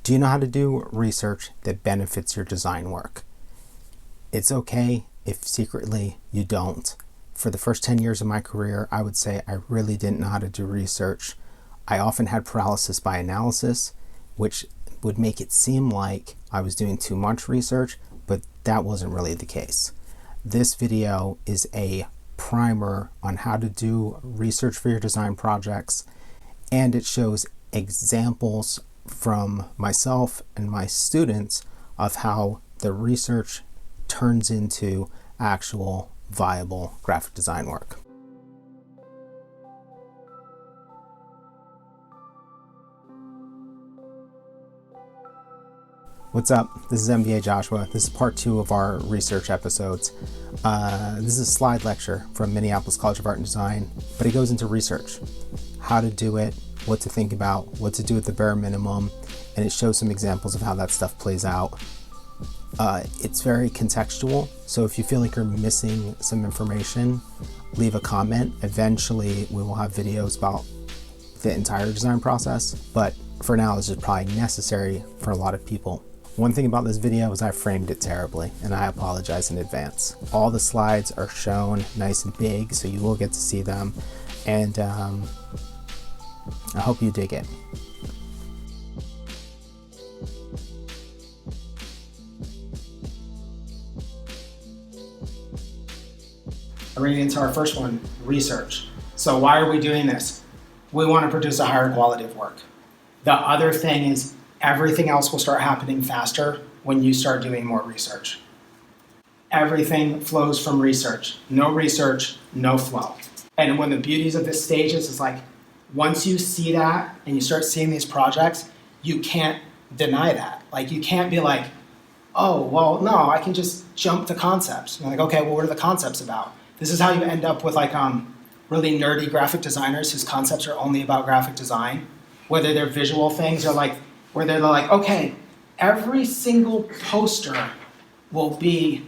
Do you know how to do research that benefits your design work? It's okay if secretly you don't. For the first 10 years of my career, I would say I really didn't know how to do research. I often had paralysis by analysis, which would make it seem like I was doing too much research, but that wasn't really the case. This video is a primer on how to do research for your design projects, and it shows examples from myself and my students of how the research turns into actual viable graphic design work. What's up? This is mvajoshua. This is part 2 of our research episodes. This is a slide lecture from Minneapolis College of Art and Design, but it goes into research, how to do it, what to think about, what to do at the bare minimum, and it shows some examples of how that stuff plays out. It's very contextual, so if you feel like you're missing some information, leave a comment. Eventually, we will have videos about the entire design process, but for now, this is probably necessary for a lot of people. One thing about this video is I framed it terribly, and I apologize in advance. All the slides are shown nice and big, so you will get to see them, and I hope you dig it. We're getting into our first one, research. So why are we doing this? We want to produce a higher quality of work. The other thing is everything else will start happening faster when you start doing more research. Everything flows from research. No research, no flow. And one of the beauties of this stage is like, once you see that and you start seeing these projects, you can't deny that. Like you can't be like, oh, well, no, I can just jump to concepts. You're like, okay, well, what are the concepts about? This is how you end up with like really nerdy graphic designers whose concepts are only about graphic design, whether they're visual things or like, where they're like, okay, every single poster will be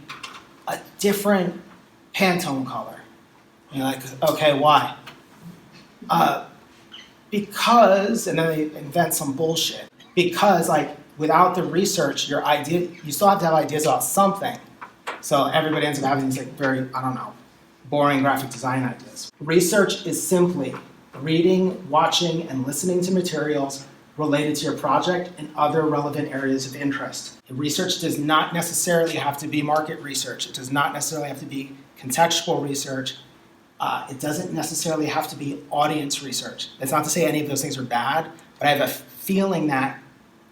a different Pantone color. And you're like, okay, why? Because, and then they invent some bullshit. Because like without the research, your idea, you still have to have ideas about something. So everybody ends up having these like very, I don't know, boring graphic design ideas. Research is simply reading, watching, and listening to materials related to your project and other relevant areas of interest. Research does not necessarily have to be market research. It does not necessarily have to be contextual research. It doesn't necessarily have to be audience research. It's not to say any of those things are bad, but I have a feeling that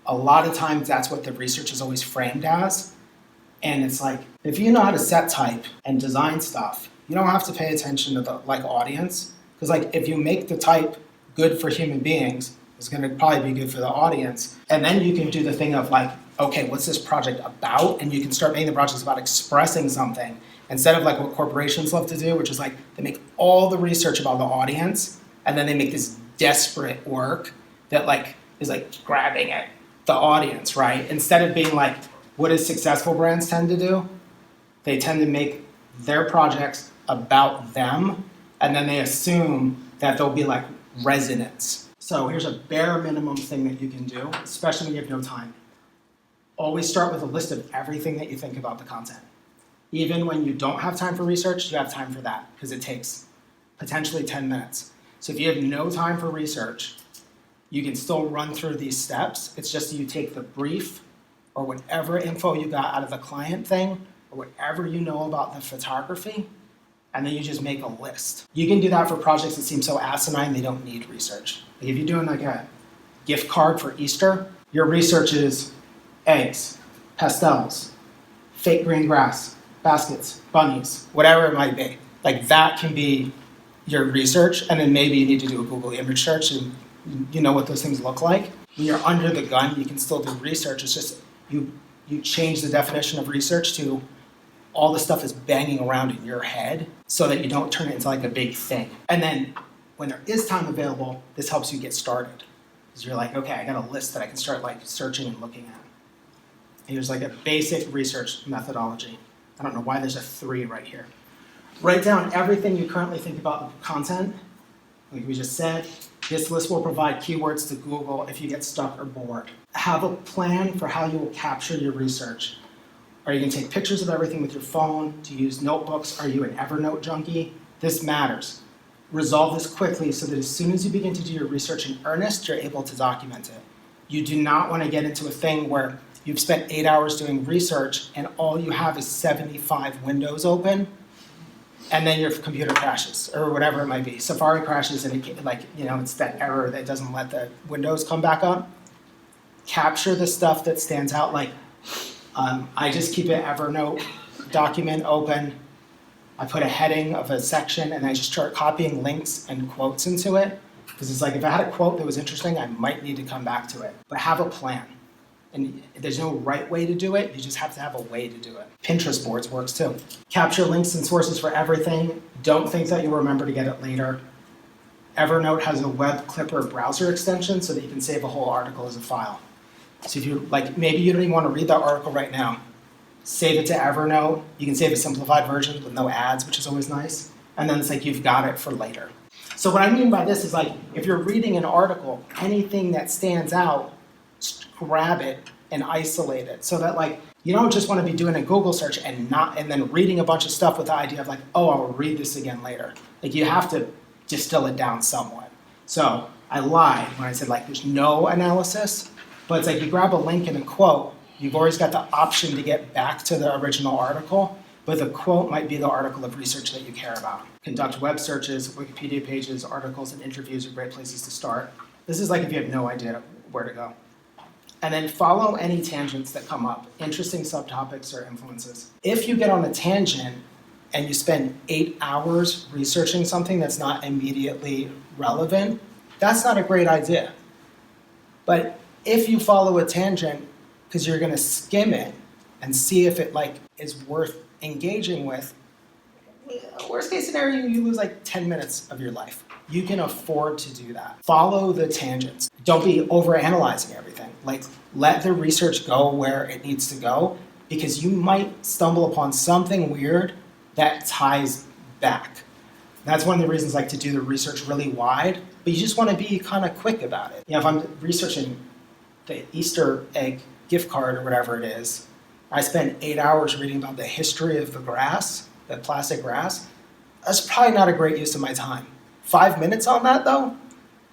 a lot of times that's what the research is always framed as. And it's like, if you know how to set type and design stuff, you don't have to pay attention to the audience. Because like if you make the type good for human beings, it's gonna probably be good for the audience. And then you can do the thing of like, okay, what's this project about? And you can start making the projects about expressing something instead of like what corporations love to do, which is like they make all the research about the audience and then they make this desperate work that like is like grabbing at the audience, right? Instead of being like, what do successful brands tend to do? They tend to make their projects about them, and then they assume that there'll be like resonance. So here's a bare minimum thing that you can do, especially when you have no time. Always start with a list of everything that you think about the content. Even when you don't have time for research, you have time for that because it takes potentially 10 minutes. So if you have no time for research, you can still run through these steps. It's just you take the brief or whatever info you got out of the client thing or whatever you know about the photography, and then you just make a list. You can do that for projects that seem so asinine they don't need research. Like if you're doing like a gift card for Easter, your research is eggs, pastels, fake green grass, baskets, bunnies, whatever it might be. Like that can be your research, and then maybe you need to do a Google image search and you know what those things look like. When you're under the gun, you can still do research. It's just you change the definition of research to all the stuff is banging around in your head so that you don't turn it into like a big thing. And then when there is time available, this helps you get started. Because you're like, okay, I got a list that I can start like searching and looking at. Here's like a basic research methodology. I don't know why there's a 3 right here. Write down everything you currently think about the content, like we just said. This list will provide keywords to Google if you get stuck or bored. Have a plan for how you will capture your research. Are you going to take pictures of everything with your phone? Do you use notebooks? Are you an Evernote junkie? This matters. Resolve this quickly so that as soon as you begin to do your research in earnest, you're able to document it. You do not want to get into a thing where you've spent 8 hours doing research and all you have is 75 windows open, and then your computer crashes or whatever it might be. Safari crashes and it's that error that doesn't let the windows come back up. Capture the stuff that stands out. I just keep an Evernote document open. I put a heading of a section and I just start copying links and quotes into it. Because it's like, if I had a quote that was interesting, I might need to come back to it. But have a plan. And there's no right way to do it, you just have to have a way to do it. Pinterest boards works too. Capture links and sources for everything. Don't think that you'll remember to get it later. Evernote has a web clipper browser extension so that you can save a whole article as a file. So if you maybe you don't even want to read that article right now, save it to Evernote. You can save a simplified version with no ads, which is always nice. And then it's like you've got it for later. So what I mean by this is if you're reading an article, anything that stands out, grab it and isolate it so that you don't just want to be doing a Google search and then reading a bunch of stuff with the idea of I'll read this again later. You have to distill it down somewhat. So I lied when I said there's no analysis, but it's you grab a link and a quote, you've always got the option to get back to the original article, but the quote might be the article of research that you care about. Conduct web searches, Wikipedia pages, articles, and interviews are great places to start. This is if you have no idea where to go. And then follow any tangents that come up, interesting subtopics or influences. If you get on a tangent and you spend 8 hours researching something that's not immediately relevant, that's not a great idea. But if you follow a tangent because you're going to skim it and see if it is worth engaging with, worst case scenario, you lose 10 minutes of your life. You can afford to do that. Follow the tangents. Don't be overanalyzing everything. Let the research go where it needs to go, because you might stumble upon something weird that ties back. That's one of the reasons to do the research really wide, but you just want to be kind of quick about it. If I'm researching the Easter egg gift card or whatever it is, I spend 8 hours reading about the history of the grass, the plastic grass. That's probably not a great use of my time. 5 minutes on that though?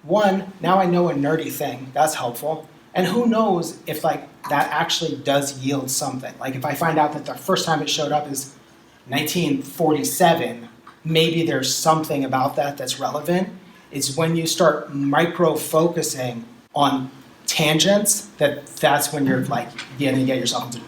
One, now I know a nerdy thing. That's helpful. And who knows if that actually does yield something. If I find out that the first time it showed up is 1947, maybe there's something about that that's relevant. It's when you start micro-focusing on tangents that's when you're going to get yourself into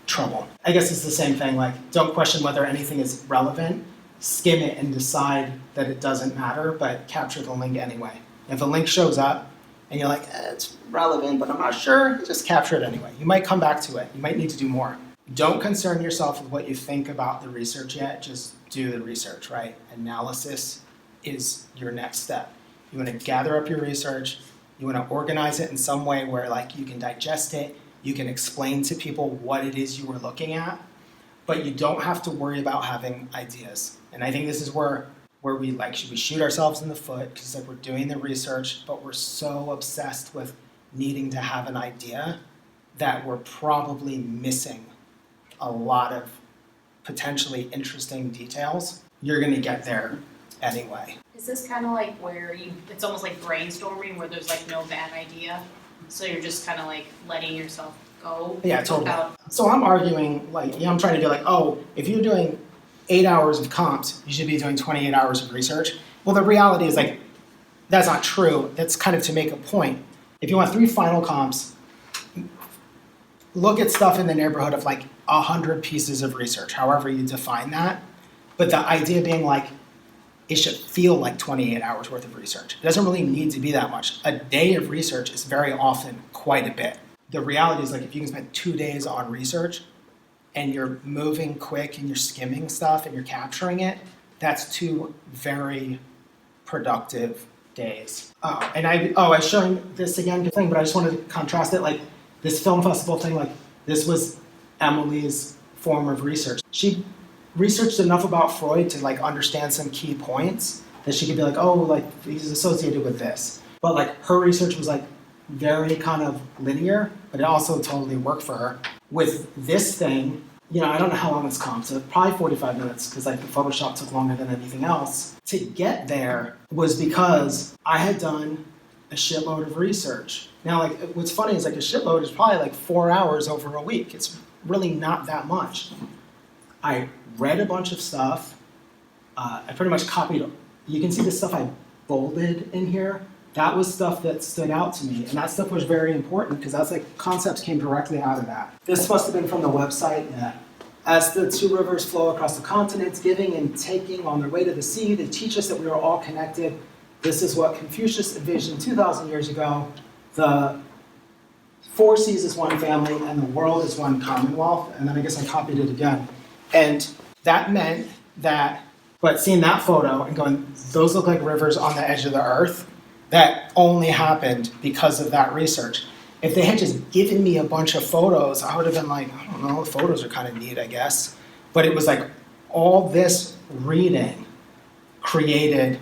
trouble. I guess it's the same thing. Don't question whether anything is relevant. Skim it and decide that it doesn't matter, but capture the link anyway. If a link shows up and you're it's relevant, but I'm not sure, just capture it anyway. You might come back to it. You might need to do more. Don't concern yourself with what you think about the research yet. Just do the research, right? Analysis is your next step. You want to gather up your research. You want to organize it in some way where you can digest it. You can explain to people what it is you were looking at, but you don't have to worry about having ideas. And I think this is where we shoot ourselves in the foot, because we're doing the research, but we're so obsessed with needing to have an idea that we're probably missing a lot of potentially interesting details. You're going to get there anyway. Is this kind of where it's almost like brainstorming, where there's no bad idea? So you're just kind of letting yourself go? Yeah, totally. So I'm arguing, I'm trying to do if you're doing 8 hours of comps, you should be doing 28 hours of research. Well, the reality is that's not true. That's kind of to make a point. If you want 3 final comps, look at stuff in the neighborhood of 100 pieces of research, however you define that. But the idea being it should feel like 28 hours worth of research. It doesn't really need to be that much. A day of research is very often quite a bit. The reality is if you can spend 2 days on research and you're moving quick and you're skimming stuff and you're capturing it, that's 2 very productive days. I was showing this again, but I just wanted to contrast it. This film festival thing, this was Emily's form of research. She researched enough about Freud to understand some key points that she could be he's associated with this. but like her research was like very kind of linear, but it also totally worked for her. With this thing, you know, I don't know how long it's come, so probably 45 minutes, because like the Photoshop took longer than anything else. To get there was because I had done a shitload of research. Now, like, what's funny is like a shitload is probably like 4 hours over a week. It's really not that much. I read a bunch of stuff. I pretty much copied. You can see the stuff I bolded in here. That was stuff that stood out to me, and that stuff was very important because that's like concepts came directly out of that. This must have been from the website. Yeah. As the two rivers flow across the continents, giving and taking on their way to the sea, they teach us that we are all connected. This is what Confucius envisioned 2,000 years ago. The four seas is one family, and the world is one commonwealth. And then I guess I copied it again. And that meant that, but seeing that photo and going, those look like rivers on the edge of the earth, that only happened because of that research. If they had just given me a bunch of photos, I would have been like, I don't know, the photos are kind of neat, I guess. But it was like all this reading created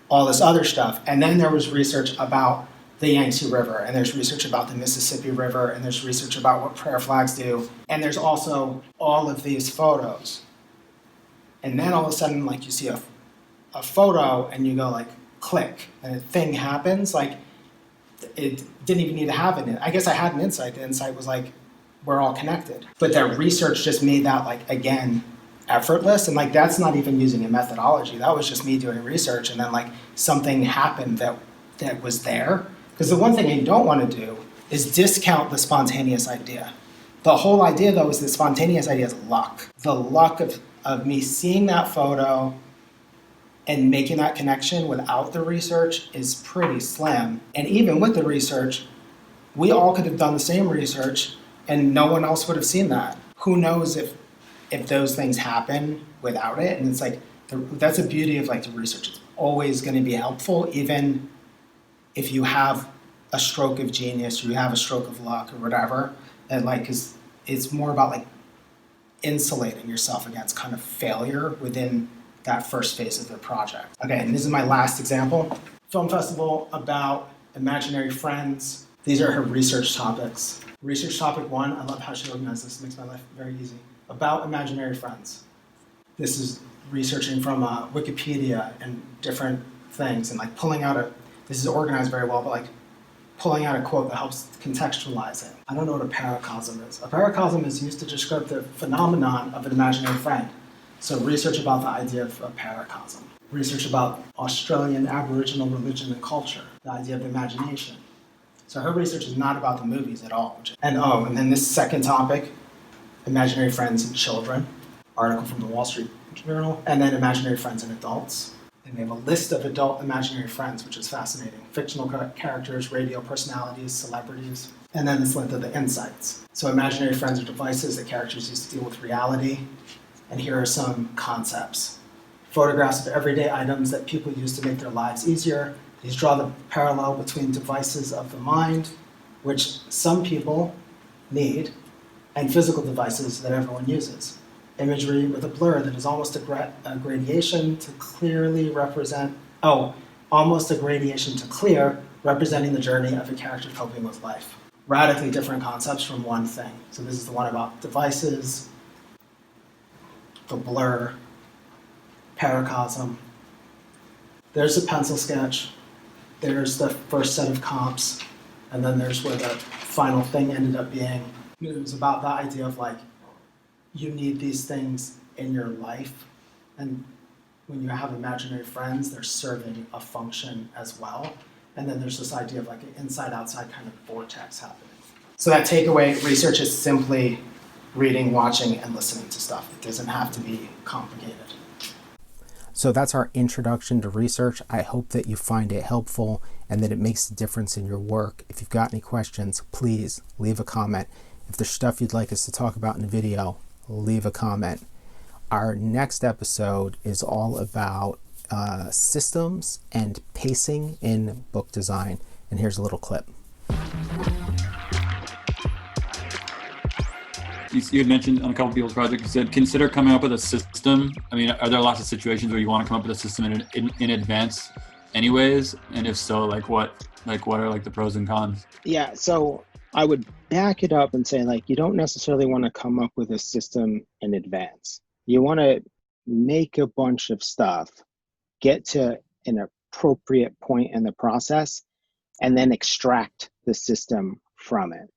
all this other stuff. And then there was research about the Yangtze River, and there's research about the Mississippi River, and there's research about what prayer flags do. And there's also all of these photos. And then all of a sudden, like, you see a photo and you go like, click, and a thing happens. Like, it didn't even need to have it. I guess I had an insight. The insight was like, we're all connected. But that research just made that, like, again, effortless. And like, that's not even using a methodology. That was just me doing research, and then like something happened that was there. Because the one thing you don't want to do is discount the spontaneous idea. The whole idea, though, is the spontaneous idea is luck. The luck of me seeing that photo and making that connection without the research is pretty slim. And even with the research, we all could have done the same research and no one else would have seen that. Who knows if those things happen without it? And it's like, that's the beauty of like the research. It's always gonna be helpful, even if you have a stroke of genius or you have a stroke of luck or whatever. And like, 'cause it's more about like insulating yourself against kind of failure within that first phase of the project. Okay, and this is my last example. Film festival about imaginary friends. These are her research topics. Research topic 1, I love how she organized this, it makes my life very easy. About imaginary friends. This is researching from Wikipedia and different things, and like pulling out this is organized very well, but like pulling out a quote that helps contextualize it. I don't know what a paracosm is. A paracosm is used to describe the phenomenon of an imaginary friend. So research about the idea of a paracosm. Research about Australian Aboriginal religion and culture, the idea of imagination. So her research is not about the movies at all. And then this second topic, imaginary friends and children, article from the Wall Street Journal, and then imaginary friends and adults. And they have a list of adult imaginary friends, which is fascinating. Fictional characters, radio personalities, celebrities, and then this list of the insights. So imaginary friends are devices that characters use to deal with reality. And here are some concepts. Photographs of everyday items that people use to make their lives easier. These draw the parallel between devices of the mind, which some people need, and physical devices that everyone uses. Imagery with a blur that is almost a gradation to clearly represent, almost a gradation to clear, representing the journey of a character coping with life. Radically different concepts from one thing. So this is the one about devices, the blur, paracosm. There's a pencil sketch. There's the first set of comps. And then there's where the final thing ended up being. It was about the idea of like, you need these things in your life. And when you have imaginary friends, they're serving a function as well. And then there's this idea of like an inside-outside kind of vortex happening. So that takeaway research is simply reading, watching, and listening to stuff. It doesn't have to be complicated. So that's our introduction to research. I hope that you find it helpful and that it makes a difference in your work. If you've got any questions, please leave a comment. If there's stuff you'd like us to talk about in a video, leave a comment. Our next episode is all about systems and pacing in book design. And here's a little clip. You had mentioned on a couple people's projects, you said consider coming up with a system. I mean, are there lots of situations where you want to come up with a system in advance anyways? And if so, like what Like, what are like the pros and cons? Yeah, so I would back it up and say, like, you don't necessarily want to come up with a system in advance. You want to make a bunch of stuff, get to an appropriate point in the process, and then extract the system from it.